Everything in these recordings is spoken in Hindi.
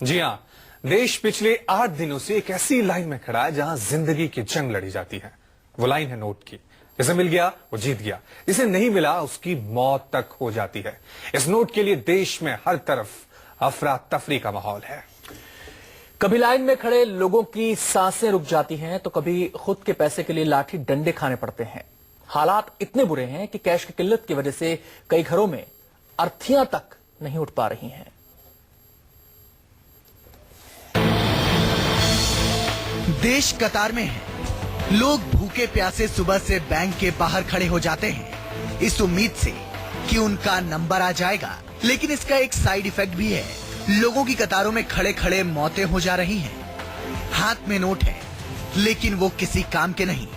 जी हां, देश पिछले 8 दिनों से एक ऐसी लाइन में खड़ा है जहां जिंदगी की जंग लड़ी जाती है। वो लाइन है नोट की। जिसे मिल गया वो जीत गया, जिसे नहीं मिला उसकी मौत तक हो जाती है। इस नोट के लिए देश में हर तरफ अफरा तफरी का माहौल है। कभी लाइन में खड़े लोगों की सांसें रुक जाती हैं तो कभी खुद के पैसे के लिए लाठी डंडे खाने पड़ते हैं। हालात इतने बुरे हैं कि कैश की किल्लत की वजह से कई घरों में अर्थियां तक नहीं उठ पा रही हैं। देश कतार में है। लोग भूखे प्यासे सुबह से बैंक के बाहर खड़े हो जाते हैं इस उम्मीद से कि उनका नंबर आ जाएगा, लेकिन इसका एक साइड इफेक्ट भी है। लोगों की कतारों में खड़े खड़े मौतें हो जा रही हैं। हाथ में नोट है लेकिन वो किसी काम के नहीं।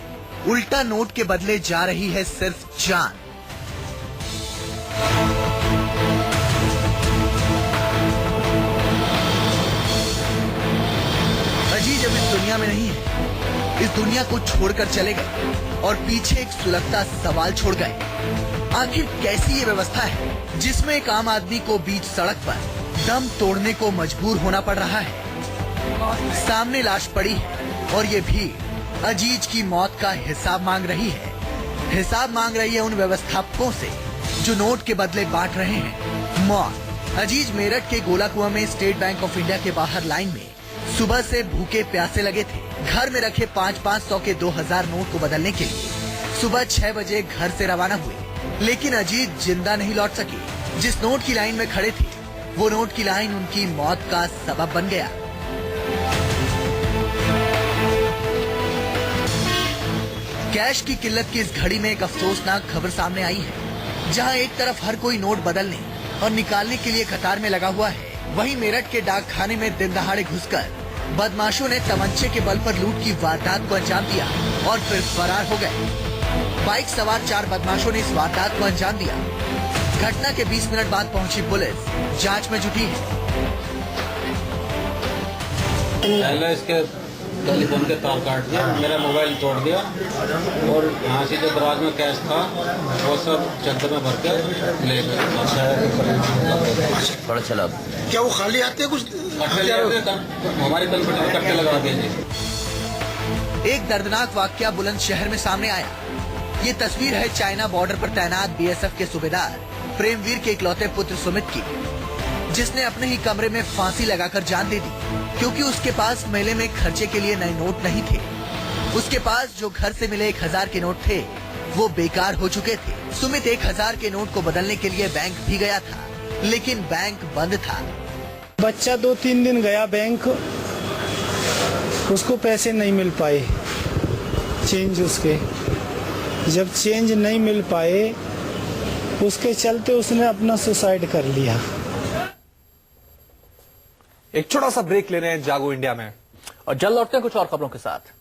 उल्टा नोट के बदले जा रही है सिर्फ जान। अजीज अब इस दुनिया में नहीं है। इस दुनिया को छोड़कर चले गए और पीछे एक सुलगता सवाल छोड़ गए। आखिर कैसी ये व्यवस्था है जिसमें एक आम आदमी को बीच सड़क पर दम तोड़ने को मजबूर होना पड़ रहा है। सामने लाश पड़ी है और ये भीड़ अजीज की मौत का हिसाब मांग रही है। हिसाब मांग रही है उन व्यवस्थापकों से जो नोट के बदले बांट रहे हैं मौत। अजीज मेरठ के गोलाकुआं में स्टेट बैंक ऑफ इंडिया के बाहर लाइन में सुबह से भूखे प्यासे लगे थे। घर में रखे 500-500 के 2000 नोट को बदलने के लिए सुबह 6 बजे घर से रवाना हुए, लेकिन अजीज जिंदा नहीं लौट सके। जिस नोट की लाइन में खड़े थे वो नोट की लाइन उनकी मौत का सबब बन गया। कैश की किल्लत की इस घड़ी में एक अफसोसनाक खबर सामने आई है। जहां एक तरफ हर कोई नोट बदलने और निकालने के लिए कतार में लगा हुआ है, वहीं मेरठ के डाक खाने में दिन दहाड़े घुसकर बदमाशों ने तमंचे के बल पर लूट की वारदात को अंजाम दिया और फिर फरार हो गए। बाइक सवार 4 बदमाशों ने इस वारदात को अंजाम दिया। घटना के 20 मिनट बाद पहुंची पुलिस जांच में जुटी है। पहले इसके टेलीफोन के तार काट दिया, मेरा मोबाइल तोड़ दिया और यहाँ से जो दराज में कैश था वो सब चद्दर में भर के ले गए। बड़ा चला। क्या वो खाली आते हैं कुछ? हमारे कंप्यूटर कट्टे लगा दिए। एक दर्दनाक वाकया बुलंदशहर में सामने आया। ये तस्वीर है चाइना बॉर्डर पर तैनात बीएसएफ के सूबेदार प्रेमवीर के इकलौते पुत्र सुमित की, जिसने अपने ही कमरे में फांसी लगाकर जान दे दी क्योंकि उसके पास मेले में खर्चे के लिए नए नोट नहीं थे। उसके पास जो घर से मिले 1000 के नोट थे वो बेकार हो चुके थे। सुमित 1000 के नोट को बदलने के लिए बैंक भी गया था, लेकिन बैंक बंद था। बच्चा 2-3 दिन गया बैंक, उसको पैसे नहीं मिल पाए चेंज। उसके जब चेंज नहीं मिल पाए उसके चलते उसने अपना सुसाइड कर लिया। एक छोटा सा ब्रेक ले रहे हैं जागो इंडिया में और जल्द लौटते हैं कुछ और खबरों के साथ।